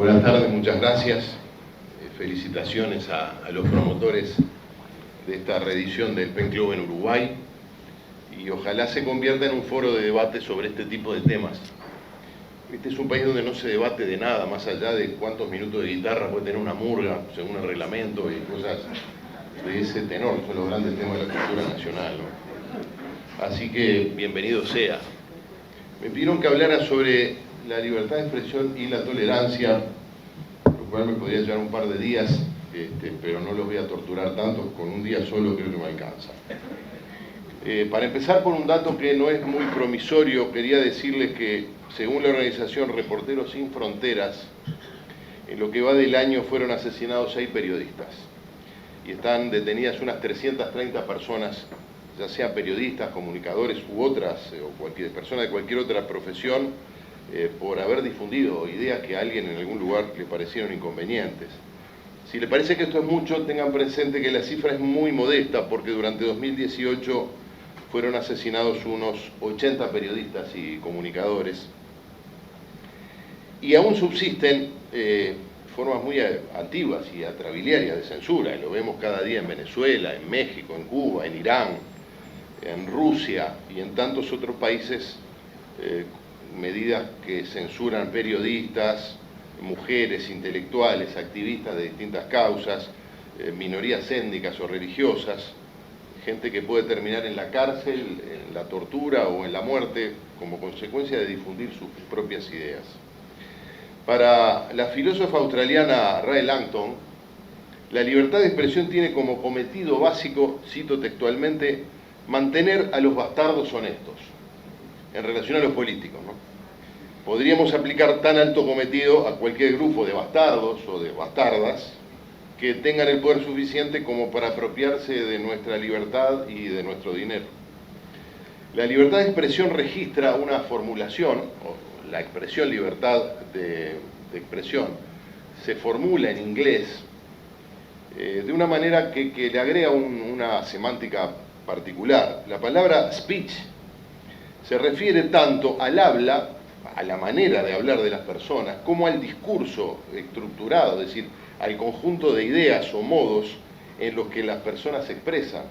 Buenas tardes, muchas gracias. Felicitaciones a los promotores de esta reedición del Pen Club en Uruguay y ojalá se convierta en un foro de debate sobre este tipo de temas. Este es un país donde no se debate de nada, más allá de cuántos minutos de guitarra puede tener una murga, según el reglamento y cosas de ese tenor, que son los grandes temas de la cultura nacional, ¿no? Así que bienvenido sea. Me pidieron que hablara sobre la libertad de expresión y la tolerancia, lo cual me podría llevar un par de días, pero no los voy a torturar tanto, con un día solo creo que me alcanza. Para empezar por un dato que no es muy promisorio, quería decirles que según la organización Reporteros Sin Fronteras, en lo que va del año fueron asesinados 6 periodistas y están detenidas unas 330 personas, ya sean periodistas, comunicadores u otras, o personas de cualquier otra profesión, por haber difundido ideas que a alguien en algún lugar le parecieron inconvenientes. Si le parece que esto es mucho, tengan presente que la cifra es muy modesta, porque durante 2018 fueron asesinados unos 80 periodistas y comunicadores, y aún subsisten formas muy antiguas y atrabiliarias de censura, y lo vemos cada día en Venezuela, en México, en Cuba, en Irán, en Rusia y en tantos otros países, medidas que censuran periodistas, mujeres, intelectuales, activistas de distintas causas, minorías étnicas o religiosas, gente que puede terminar en la cárcel, en la tortura o en la muerte como consecuencia de difundir sus propias ideas. Para la filósofa australiana Rae Langton, la libertad de expresión tiene como cometido básico, cito textualmente, mantener a los bastardos honestos, en relación a los políticos, ¿no? Podríamos aplicar tan alto cometido a cualquier grupo de bastardos o de bastardas que tengan el poder suficiente como para apropiarse de nuestra libertad y de nuestro dinero. La libertad de expresión registra una formulación, o la expresión libertad de expresión, se formula en inglés de una manera que le agrega una semántica particular. La palabra speech se refiere tanto al habla, a la manera de hablar de las personas, como al discurso estructurado, es decir, al conjunto de ideas o modos en los que las personas se expresan.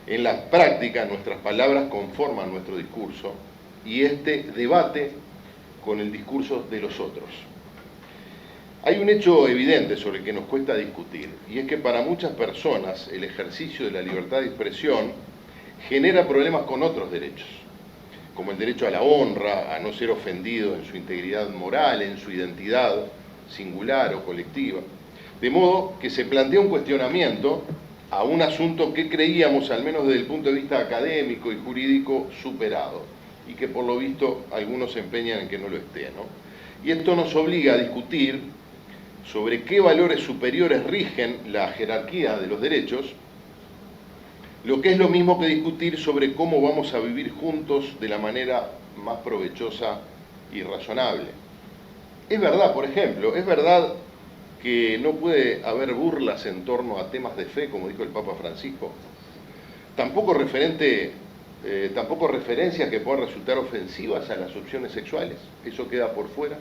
En la práctica, nuestras palabras conforman nuestro discurso y este debate con el discurso de los otros. Hay un hecho evidente sobre el que nos cuesta discutir, y es que para muchas personas el ejercicio de la libertad de expresión genera problemas con otros derechos, como el derecho a la honra, a no ser ofendido en su integridad moral, en su identidad singular o colectiva. De modo que se plantea un cuestionamiento a un asunto que creíamos, al menos desde el punto de vista académico y jurídico, superado, y que por lo visto algunos se empeñan en que no lo esté, ¿no? Y esto nos obliga a discutir sobre qué valores superiores rigen la jerarquía de los derechos, lo que es lo mismo que discutir sobre cómo vamos a vivir juntos de la manera más provechosa y razonable. Es verdad, por ejemplo, es verdad que no puede haber burlas en torno a temas de fe, como dijo el Papa Francisco. Tampoco referencias que puedan resultar ofensivas a las opciones sexuales. Eso queda por fuera.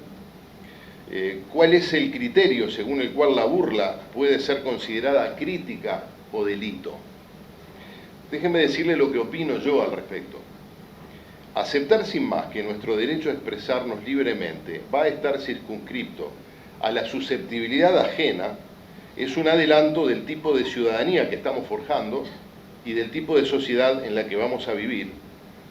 ¿Cuál es el criterio según el cual la burla puede ser considerada crítica o delito? Déjenme decirle lo que opino yo al respecto. Aceptar sin más que nuestro derecho a expresarnos libremente va a estar circunscripto a la susceptibilidad ajena es un adelanto del tipo de ciudadanía que estamos forjando y del tipo de sociedad en la que vamos a vivir,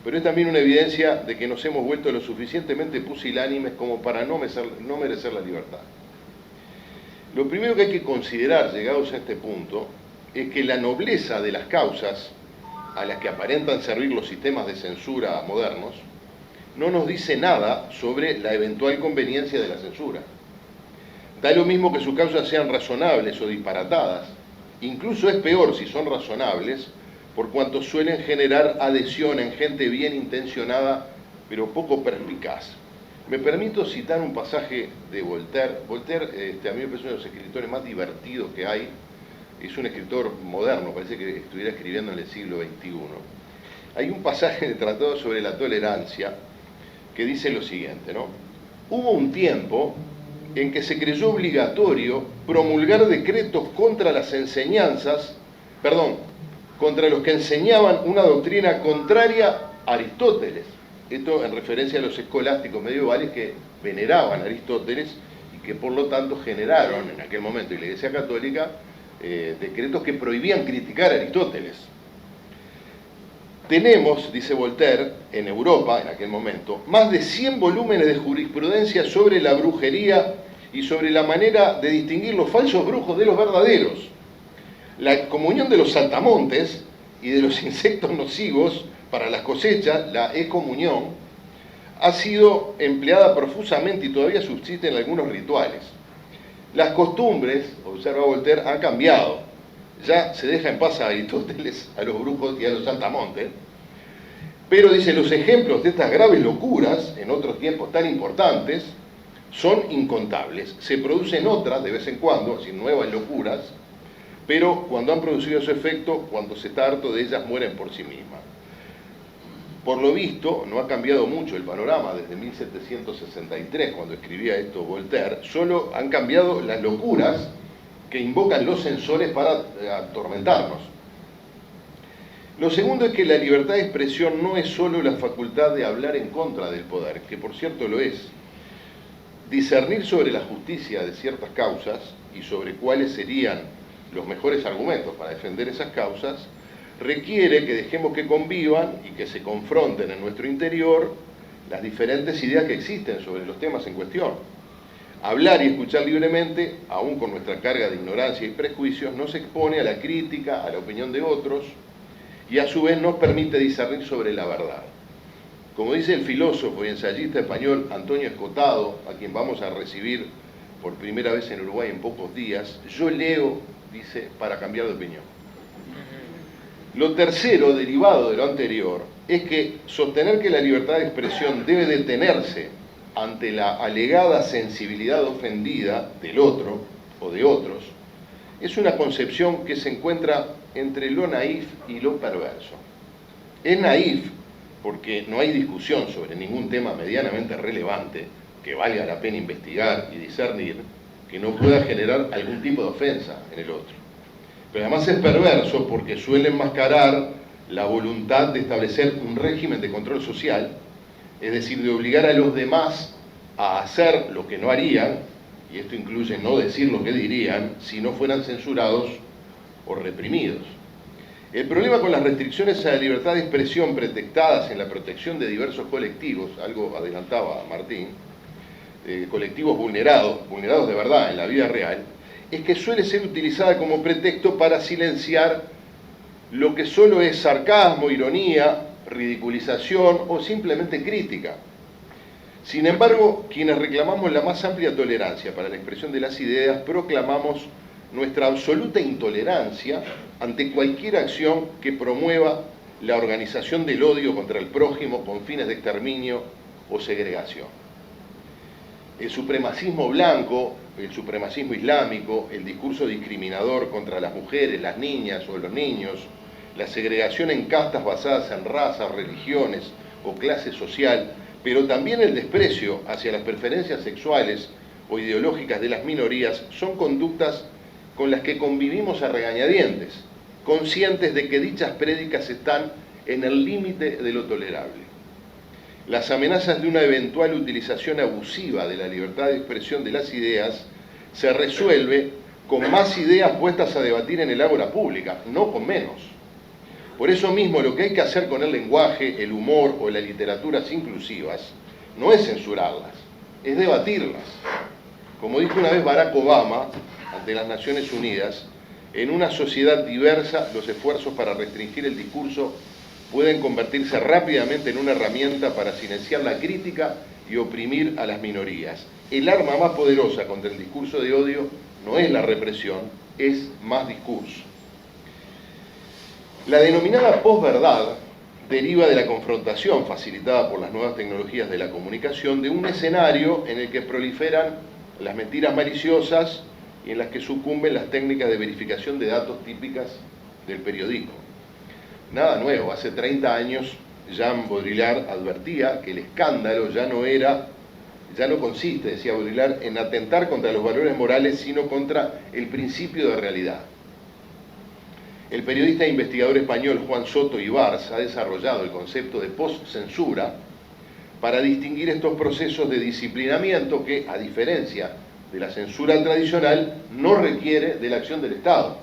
pero es también una evidencia de que nos hemos vuelto lo suficientemente pusilánimes como para no merecer la libertad. Lo primero que hay que considerar, llegados a este punto, es que la nobleza de las causas a las que aparentan servir los sistemas de censura modernos no nos dice nada sobre la eventual conveniencia de la censura. Da lo mismo que sus causas sean razonables o disparatadas, incluso es peor si son razonables, por cuanto suelen generar adhesión en gente bien intencionada, pero poco perspicaz. Me permito citar un pasaje de Voltaire. Voltaire, a mí me parece uno de los escritores más divertidos que hay. Es un escritor moderno, parece que estuviera escribiendo en el siglo XXI. Hay un pasaje en el Tratado sobre la Tolerancia que dice lo siguiente, ¿no? Hubo un tiempo en que se creyó obligatorio promulgar decretos contra las enseñanzas, contra los que enseñaban una doctrina contraria a Aristóteles. Esto en referencia a los escolásticos medievales que veneraban a Aristóteles y que por lo tanto generaron en aquel momento en la Iglesia Católica decretos que prohibían criticar a Aristóteles. Tenemos, dice Voltaire, en Europa, en aquel momento, más de 100 volúmenes de jurisprudencia sobre la brujería y sobre la manera de distinguir los falsos brujos de los verdaderos. La comunión de los saltamontes y de los insectos nocivos para las cosechas, la excomunión, ha sido empleada profusamente y todavía subsisten algunos rituales. Las costumbres, observa Voltaire, han cambiado. Ya se deja en paz a Aristóteles, a los brujos y a los saltamontes, pero dice, los ejemplos de estas graves locuras, en otros tiempos tan importantes, son incontables. Se producen otras de vez en cuando, así nuevas locuras, pero cuando han producido su efecto, cuando se está harto de ellas, mueren por sí mismas. Por lo visto, no ha cambiado mucho el panorama desde 1763, cuando escribía esto Voltaire, solo han cambiado las locuras que invocan los censores para atormentarnos. Lo segundo es que la libertad de expresión no es solo la facultad de hablar en contra del poder, que por cierto lo es. Discernir sobre la justicia de ciertas causas y sobre cuáles serían los mejores argumentos para defender esas causas requiere que dejemos que convivan y que se confronten en nuestro interior las diferentes ideas que existen sobre los temas en cuestión. Hablar y escuchar libremente, aún con nuestra carga de ignorancia y prejuicios, nos expone a la crítica, a la opinión de otros, y a su vez nos permite discernir sobre la verdad. Como dice el filósofo y ensayista español Antonio Escotado, a quien vamos a recibir por primera vez en Uruguay en pocos días, yo leo, dice, para cambiar de opinión. Lo tercero, derivado de lo anterior, es que sostener que la libertad de expresión debe detenerse ante la alegada sensibilidad ofendida del otro o de otros, es una concepción que se encuentra entre lo naif y lo perverso. Es naif porque no hay discusión sobre ningún tema medianamente relevante que valga la pena investigar y discernir que no pueda generar algún tipo de ofensa en el otro. Pero además es perverso porque suele enmascarar la voluntad de establecer un régimen de control social, es decir, de obligar a los demás a hacer lo que no harían, y esto incluye no decir lo que dirían, si no fueran censurados o reprimidos. El problema con las restricciones a la libertad de expresión pretextadas en la protección de diversos colectivos, algo adelantaba Martín, colectivos vulnerados de verdad en la vida real, es que suele ser utilizada como pretexto para silenciar lo que solo es sarcasmo, ironía, ridiculización o simplemente crítica. Sin embargo, quienes reclamamos la más amplia tolerancia para la expresión de las ideas, proclamamos nuestra absoluta intolerancia ante cualquier acción que promueva la organización del odio contra el prójimo con fines de exterminio o segregación. El supremacismo blanco, el supremacismo islámico, el discurso discriminador contra las mujeres, las niñas o los niños, la segregación en castas basadas en razas, religiones o clase social, pero también el desprecio hacia las preferencias sexuales o ideológicas de las minorías son conductas con las que convivimos a regañadientes, conscientes de que dichas prédicas están en el límite de lo tolerable. Las amenazas de una eventual utilización abusiva de la libertad de expresión de las ideas se resuelve con más ideas puestas a debatir en el ágora pública, no con menos. Por eso mismo lo que hay que hacer con el lenguaje, el humor o las literaturas inclusivas no es censurarlas, es debatirlas. Como dijo una vez Barack Obama ante las Naciones Unidas, en una sociedad diversa los esfuerzos para restringir el discurso pueden convertirse rápidamente en una herramienta para silenciar la crítica y oprimir a las minorías. El arma más poderosa contra el discurso de odio no es la represión, es más discurso. La denominada posverdad deriva de la confrontación facilitada por las nuevas tecnologías de la comunicación de un escenario en el que proliferan las mentiras maliciosas y en las que sucumben las técnicas de verificación de datos típicas del periodismo. Nada nuevo, hace 30 años Jean Baudrillard advertía que el escándalo ya no era ya no consiste, decía Baudrillard, en atentar contra los valores morales, sino contra el principio de realidad. El periodista e investigador español Juan Soto Ibars ha desarrollado el concepto de post-censura para distinguir estos procesos de disciplinamiento que, a diferencia de la censura tradicional, no requiere de la acción del Estado.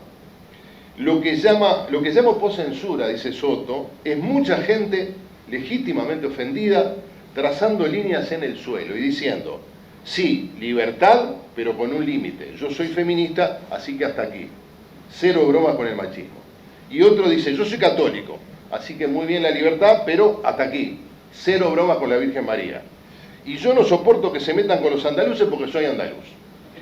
Lo que llamo post-censura, dice Soto, es mucha gente legítimamente ofendida trazando líneas en el suelo y diciendo: sí, libertad, pero con un límite. Yo soy feminista, así que hasta aquí. Cero bromas con el machismo. Y otro dice: yo soy católico, así que muy bien la libertad, pero hasta aquí. Cero bromas con la Virgen María. Y yo no soporto que se metan con los andaluces porque soy andaluz.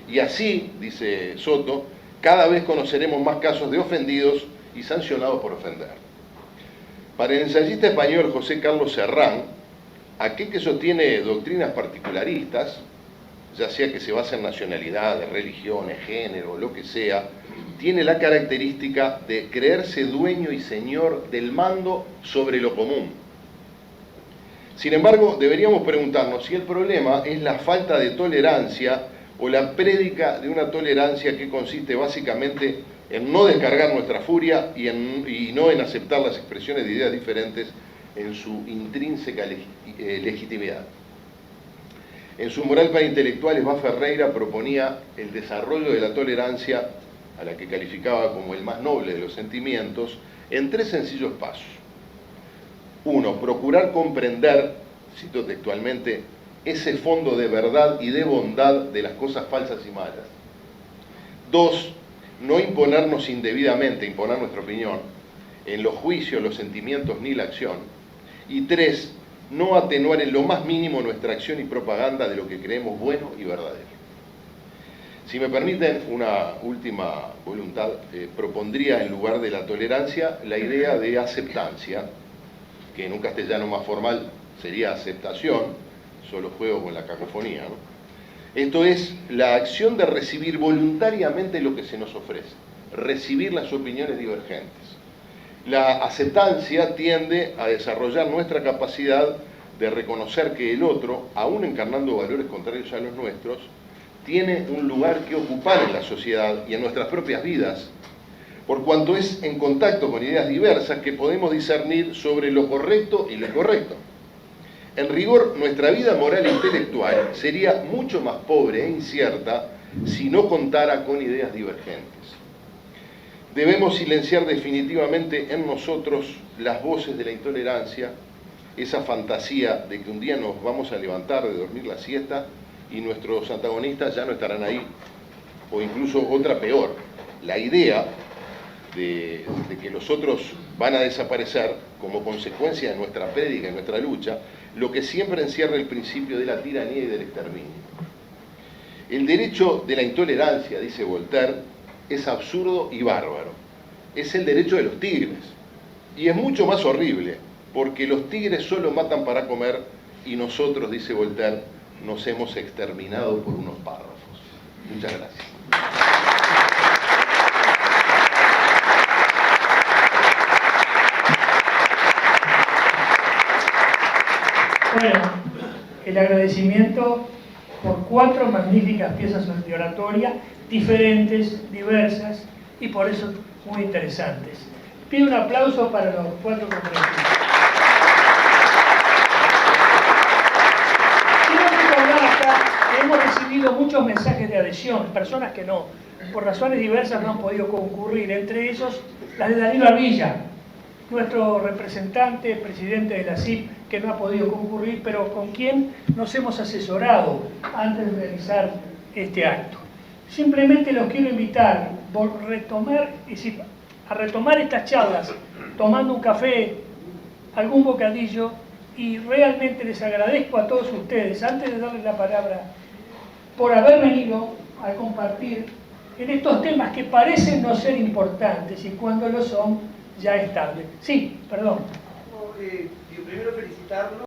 Y así, dice Soto, cada vez conoceremos más casos de ofendidos y sancionados por ofender. Para el ensayista español José Carlos Serrán, aquel que sostiene doctrinas particularistas, ya sea que se basa en nacionalidades, religiones, género, lo que sea, tiene la característica de creerse dueño y señor del mando sobre lo común. Sin embargo, deberíamos preguntarnos si el problema es la falta de tolerancia o la prédica de una tolerancia que consiste básicamente en no descargar nuestra furia y no en aceptar las expresiones de ideas diferentes en su intrínseca legitimidad. En su Moral para Intelectuales, Bas Ferreira proponía el desarrollo de la tolerancia, a la que calificaba como el más noble de los sentimientos, en 3 sencillos pasos. 1. Procurar comprender, cito textualmente, ese fondo de verdad y de bondad de las cosas falsas y malas. 2. No imponernos indebidamente, imponer nuestra opinión, en los juicios, los sentimientos ni la acción. Y 3. No atenuar en lo más mínimo nuestra acción y propaganda de lo que creemos bueno y verdadero. Si me permiten una última voluntad, propondría en lugar de la tolerancia la idea de aceptancia, que en un castellano más formal sería aceptación, solo juego con la cacofonía, ¿no? Esto es la acción de recibir voluntariamente lo que se nos ofrece, recibir las opiniones divergentes. La aceptancia tiende a desarrollar nuestra capacidad de reconocer que el otro, aún encarnando valores contrarios a los nuestros, tiene un lugar que ocupar en la sociedad y en nuestras propias vidas, por cuanto es en contacto con ideas diversas que podemos discernir sobre lo correcto y lo incorrecto. En rigor, nuestra vida moral e intelectual sería mucho más pobre e incierta si no contara con ideas divergentes. Debemos silenciar definitivamente en nosotros las voces de la intolerancia, esa fantasía de que un día nos vamos a levantar de dormir la siesta y nuestros antagonistas ya no estarán ahí, o incluso otra peor, la idea de que los otros van a desaparecer como consecuencia de nuestra prédica y nuestra lucha, lo que siempre encierra el principio de la tiranía y del exterminio. El derecho de la intolerancia, dice Voltaire, es absurdo y bárbaro. Es el derecho de los tigres. Y es mucho más horrible, porque los tigres solo matan para comer y nosotros, dice Voltaire, nos hemos exterminado por unos párrafos. Muchas gracias. Bueno, el agradecimiento por 4 magníficas piezas de oratoria, diferentes, diversas y por eso muy interesantes. Pido un aplauso para los 4 conferencistas. Quiero recordar acá que hemos recibido muchos mensajes de adhesión, personas que no, por razones diversas no han podido concurrir, entre ellos las de Danilo Arvilla, nuestro representante, presidente de la CIP, que no ha podido concurrir, pero con quien nos hemos asesorado antes de realizar este acto. Simplemente los quiero invitar a retomar estas charlas, tomando un café, algún bocadillo, y realmente les agradezco a todos ustedes, antes de darles la palabra, por haber venido a compartir en estos temas que parecen no ser importantes y cuando lo son, ya es tarde. Sí, perdón. Primero felicitarlo.